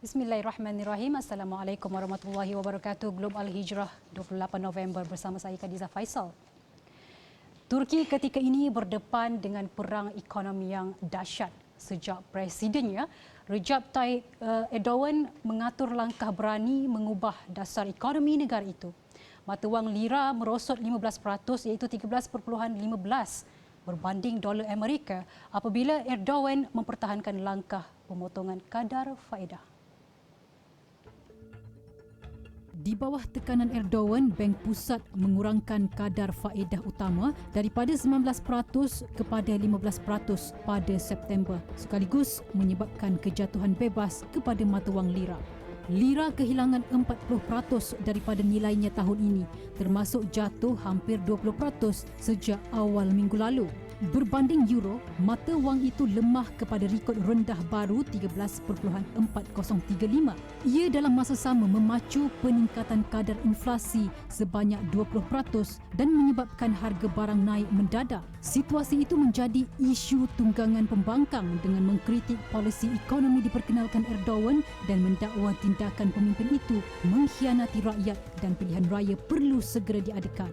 Bismillahirrahmanirrahim. Assalamualaikum warahmatullahi wabarakatuh. Global Hijrah 28 November bersama saya Khadijah Faisal. Turki ketika ini berdepan dengan perang ekonomi yang dahsyat sejak presidennya Recep Tayyip Erdogan mengatur langkah berani mengubah dasar ekonomi negara itu. Mata wang lira merosot 15% iaitu 13.15 berbanding dolar Amerika apabila Erdogan mempertahankan langkah pemotongan kadar faedah. Di bawah tekanan Erdogan, Bank Pusat mengurangkan kadar faedah utama daripada 19% kepada 15% pada September, sekaligus menyebabkan kejatuhan bebas kepada mata wang lira. Lira kehilangan 40% daripada nilainya tahun ini, termasuk jatuh hampir 20% sejak awal minggu lalu. Berbanding euro, mata wang itu lemah kepada rekod rendah baru 13.4035. Ia dalam masa sama memacu peningkatan kadar inflasi sebanyak 20% dan menyebabkan harga barang naik mendadak. Situasi itu menjadi isu tunggangan pembangkang dengan mengkritik polisi ekonomi diperkenalkan Erdogan dan mendakwa tindakan pemimpin itu mengkhianati rakyat dan pilihan raya perlu segera diadakan.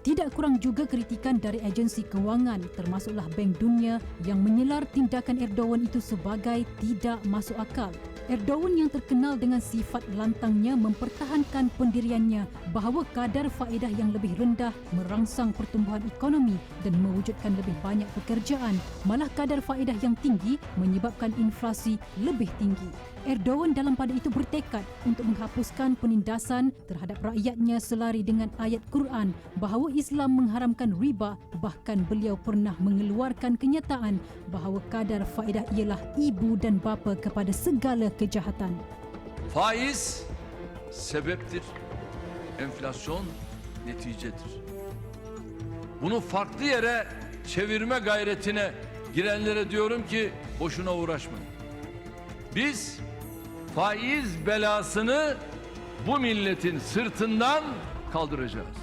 Tidak kurang juga kritikan dari agensi kewangan termasuklah Bank Dunia yang menyelar tindakan Erdogan itu sebagai tidak masuk akal. Erdogan yang terkenal dengan sifat lantangnya mempertahankan pendiriannya bahawa kadar faedah yang lebih rendah merangsang pertumbuhan ekonomi dan mewujudkan lebih banyak pekerjaan, malah kadar faedah yang tinggi menyebabkan inflasi lebih tinggi. Erdogan dalam pada itu bertekad untuk menghapuskan penindasan terhadap rakyatnya selari dengan ayat Quran bahawa Islam mengharamkan riba, bahkan beliau pernah mengeluarkan kenyataan bahawa kadar faedah ialah ibu dan bapa kepada segala kejahatan. Faiz sebeptir, enflasyon neticedir. Bunu farklı yere çevirme gayretine girenlere diyorum ki boşuna uğraşmayın. Biz faiz belasını bu milletin sırtından kaldıracağız.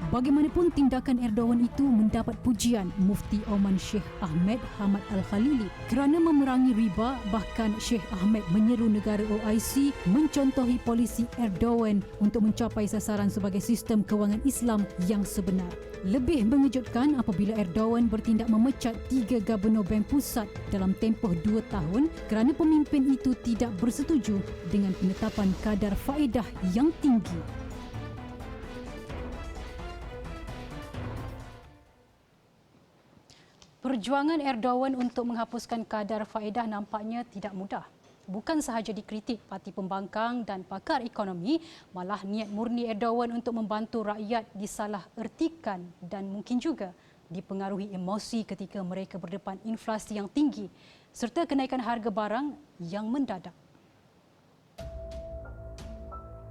Bagaimanapun tindakan Erdogan itu mendapat pujian Mufti Oman Sheikh Ahmed Hamad Al-Khalili kerana memerangi riba, bahkan Sheikh Ahmed menyeru negara OIC mencontohi polisi Erdogan untuk mencapai sasaran sebagai sistem kewangan Islam yang sebenar. Lebih mengejutkan apabila Erdogan bertindak memecat 3 gubernur Bank Pusat dalam tempoh 2 tahun kerana pemimpin itu tidak bersetuju dengan penetapan kadar faedah yang tinggi. Perjuangan Erdogan untuk menghapuskan kadar faedah nampaknya tidak mudah. Bukan sahaja dikritik parti pembangkang dan pakar ekonomi, malah niat murni Erdogan untuk membantu rakyat disalahertikan dan mungkin juga dipengaruhi emosi ketika mereka berdepan inflasi yang tinggi serta kenaikan harga barang yang mendadak.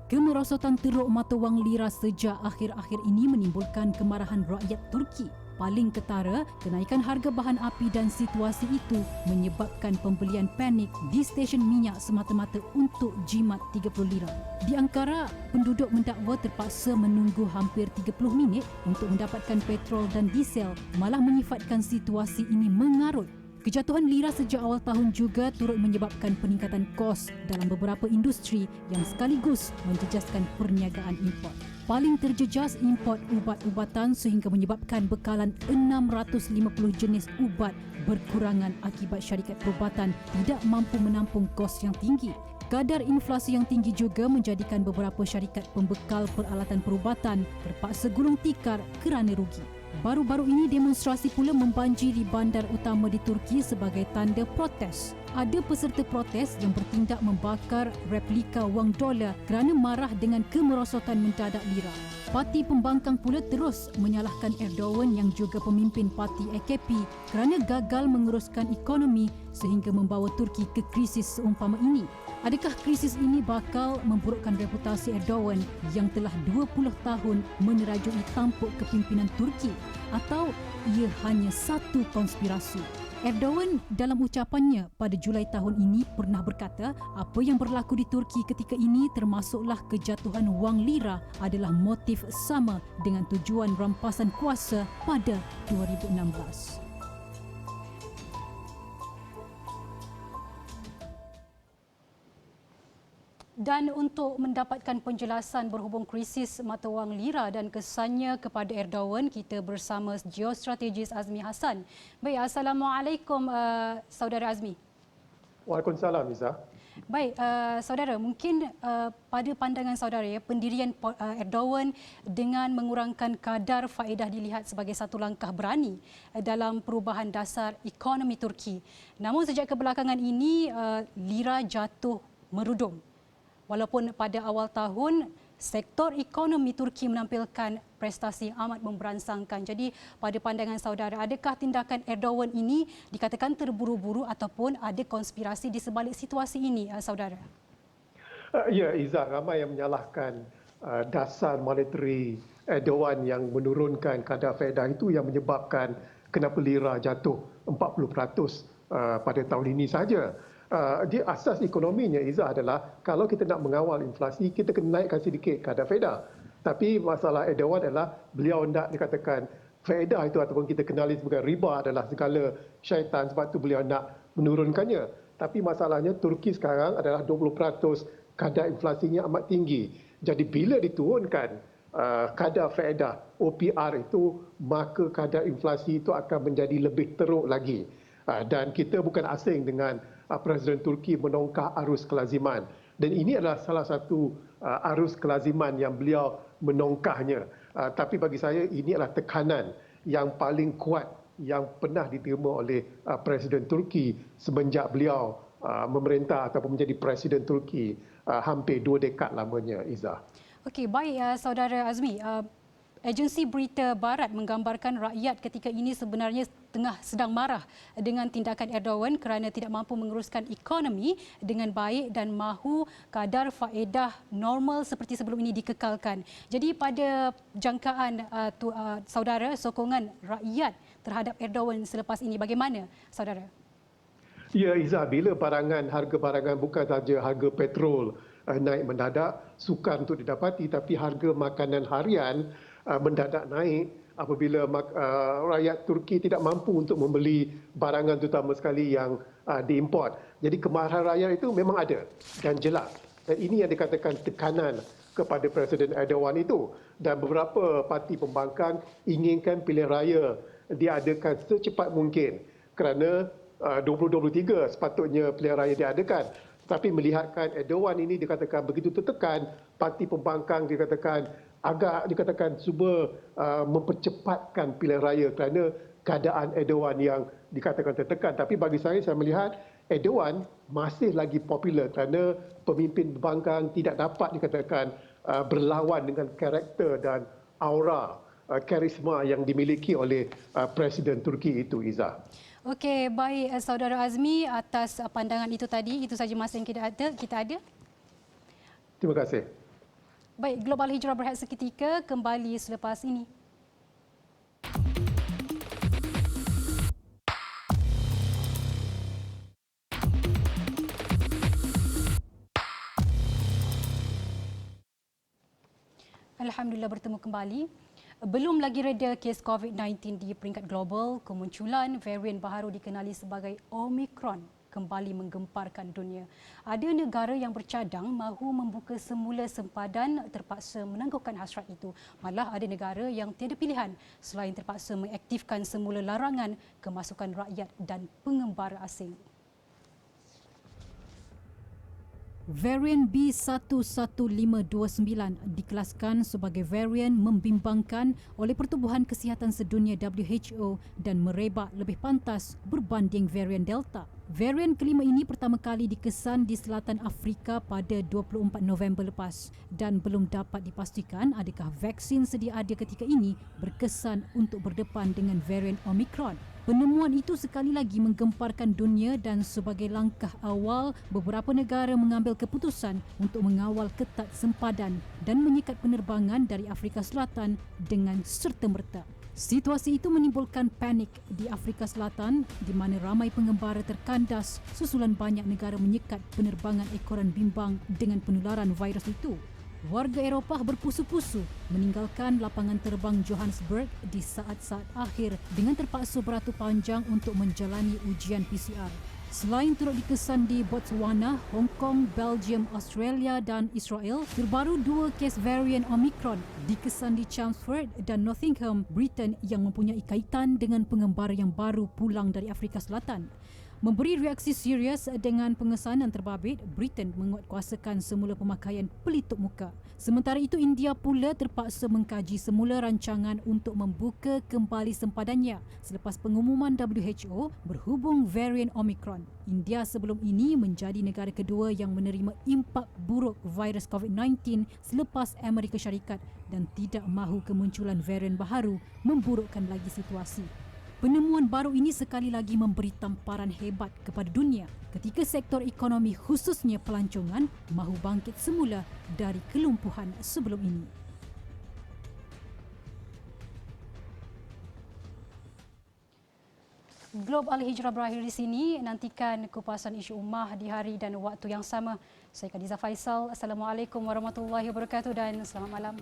Kemerosotan teruk mata wang lira sejak akhir-akhir ini menimbulkan kemarahan rakyat Turki. Paling ketara, kenaikan harga bahan api dan situasi itu menyebabkan pembelian panik di stesen minyak semata-mata untuk jimat 30 lira. Di Ankara, penduduk mendakwa terpaksa menunggu hampir 30 minit untuk mendapatkan petrol dan diesel, malah menyifatkan situasi ini mengarut. Kejatuhan lira sejak awal tahun juga turut menyebabkan peningkatan kos dalam beberapa industri yang sekaligus menjejaskan perniagaan import. Paling terjejas import ubat-ubatan sehingga menyebabkan bekalan 650 jenis ubat berkurangan akibat syarikat perubatan tidak mampu menampung kos yang tinggi. Kadar inflasi yang tinggi juga menjadikan beberapa syarikat pembekal peralatan perubatan terpaksa gulung tikar kerana rugi. Baru-baru ini demonstrasi pula membanjiri bandar utama di Turki sebagai tanda protes. Ada peserta protes yang bertindak membakar replika wang dolar kerana marah dengan kemerosotan mendadak lira. Parti pembangkang pula terus menyalahkan Erdogan yang juga pemimpin parti AKP kerana gagal menguruskan ekonomi sehingga membawa Turki ke krisis seumpama ini. Adakah krisis ini bakal memburukkan reputasi Erdogan yang telah 20 tahun menerajui tampuk kepimpinan Turki, atau ia hanya satu konspirasi? Erdogan dalam ucapannya pada Julai tahun ini pernah berkata apa yang berlaku di Turki ketika ini termasuklah kejatuhan wang lira adalah motif sama dengan tujuan rampasan kuasa pada 2016. Dan untuk mendapatkan penjelasan berhubung krisis mata wang lira dan kesannya kepada Erdogan, kita bersama geostrategis Azmi Hassan. Baik, Assalamualaikum Saudara Azmi. Waalaikumsalam, Iza. Baik, saudara, mungkin pada pandangan saudara, pendirian Erdogan dengan mengurangkan kadar faedah dilihat sebagai satu langkah berani dalam perubahan dasar ekonomi Turki. Namun sejak kebelakangan ini, lira jatuh merudum. Walaupun pada awal tahun, sektor ekonomi Turki menampilkan prestasi yang amat memberansangkan. Jadi pada pandangan saudara, adakah tindakan Erdogan ini dikatakan terburu-buru ataupun ada konspirasi di sebalik situasi ini, saudara? Ya, Iza, ramai yang menyalahkan dasar monetary Erdogan yang menurunkan kadar faedah itu yang menyebabkan kenapa lira jatuh 40% pada tahun ini saja. Dia asas ekonominya, Iza, adalah kalau kita nak mengawal inflasi, kita kena naikkan sedikit kadar faedah. Tapi masalah Erdogan adalah beliau nak dikatakan faedah itu ataupun kita kenali sebagai riba adalah segala syaitan, sebab tu beliau nak menurunkannya. Tapi masalahnya Turki sekarang adalah 20% kadar inflasinya amat tinggi. Jadi bila diturunkan kadar faedah OPR itu, maka kadar inflasi itu akan menjadi lebih teruk lagi. Dan kita bukan asing dengan Presiden Turki menongkar arus kelaziman. Dan ini adalah salah satu arus kelaziman yang beliau menongkahnya. Tapi bagi saya ini adalah tekanan yang paling kuat yang pernah diterima oleh Presiden Turki semenjak beliau memerintah ataupun menjadi Presiden Turki hampir 2 dekad lamanya, Iza. Okey, baik saudara Azmi. Agensi berita barat menggambarkan rakyat ketika ini sebenarnya sedang marah dengan tindakan Erdogan kerana tidak mampu menguruskan ekonomi dengan baik dan mahu kadar faedah normal seperti sebelum ini dikekalkan. Jadi pada jangkaan saudara, sokongan rakyat terhadap Erdogan selepas ini bagaimana, saudara? Ya, Iza, bila harga barangan bukan saja harga petrol naik mendadak, sukar untuk didapati, tapi harga makanan harian mendadak naik apabila rakyat Turki tidak mampu untuk membeli barangan terutama sekali yang diimport. Jadi kemarahan rakyat itu memang ada dan jelas. Dan ini yang dikatakan tekanan kepada Presiden Erdogan itu. Dan beberapa parti pembangkang inginkan pilihan raya diadakan secepat mungkin kerana 2023 sepatutnya pilihan raya diadakan. Tapi melihatkan Erdogan ini dikatakan begitu tertekan, parti pembangkang dikatakan cuba mempercepatkan pilihan raya kerana keadaan Erdogan yang dikatakan tertekan. Tapi bagi saya melihat Erdogan masih lagi popular kerana pemimpin pembangkang tidak dapat dikatakan berlawan dengan karakter dan aura karisma yang dimiliki oleh Presiden Turki itu, Iza. Okey, baik saudara Azmi, atas pandangan itu tadi, itu saja masa yang kita ada. Terima kasih. Baik, Global Hijrah berehat seketika, kembali selepas ini. Alhamdulillah bertemu kembali. Belum lagi reda kes COVID-19 di peringkat global, kemunculan varian baharu dikenali sebagai Omicron kembali menggemparkan dunia. Ada negara yang bercadang mahu membuka semula sempadan terpaksa menangguhkan hasrat itu. Malah ada negara yang tiada pilihan selain terpaksa mengaktifkan semula larangan kemasukan rakyat dan pengembara asing. Varian B11529 dikelaskan sebagai varian membimbangkan oleh Pertubuhan Kesihatan Sedunia WHO dan merebak lebih pantas berbanding varian Delta. Varian kelima ini pertama kali dikesan di selatan Afrika pada 24 November lepas dan belum dapat dipastikan adakah vaksin sedia ada ketika ini berkesan untuk berdepan dengan varian Omicron. Penemuan itu sekali lagi menggemparkan dunia dan sebagai langkah awal, beberapa negara mengambil keputusan untuk mengawal ketat sempadan dan menyekat penerbangan dari Afrika Selatan dengan serta-merta. Situasi itu menimbulkan panik di Afrika Selatan di mana ramai pengembara terkandas susulan banyak negara menyekat penerbangan ekoran bimbang dengan penularan virus itu. Warga Eropah berpusu-pusu meninggalkan lapangan terbang Johannesburg di saat-saat akhir dengan terpaksa beratur panjang untuk menjalani ujian PCR. Selain turut dikesan di Botswana, Hong Kong, Belgium, Australia dan Israel, terbaru 2 kes varian Omicron dikesan di Chelmsford dan Nottingham, Britain yang mempunyai kaitan dengan pengembara yang baru pulang dari Afrika Selatan. Memberi reaksi serius dengan pengesanan terbabit, Britain menguatkuasakan semula pemakaian pelitup muka. Sementara itu, India pula terpaksa mengkaji semula rancangan untuk membuka kembali sempadannya selepas pengumuman WHO berhubung varian Omicron. India sebelum ini menjadi negara kedua yang menerima impak buruk virus COVID-19 selepas Amerika Syarikat dan tidak mahu kemunculan varian baharu memburukkan lagi situasi. Penemuan baru ini sekali lagi memberi tamparan hebat kepada dunia ketika sektor ekonomi khususnya pelancongan mahu bangkit semula dari kelumpuhan sebelum ini. Globe Al-Hijrah berakhir di sini. Nantikan kupasan isu ummah di hari dan waktu yang sama. Saya Khadijah Faisal. Assalamualaikum warahmatullahi wabarakatuh dan selamat malam.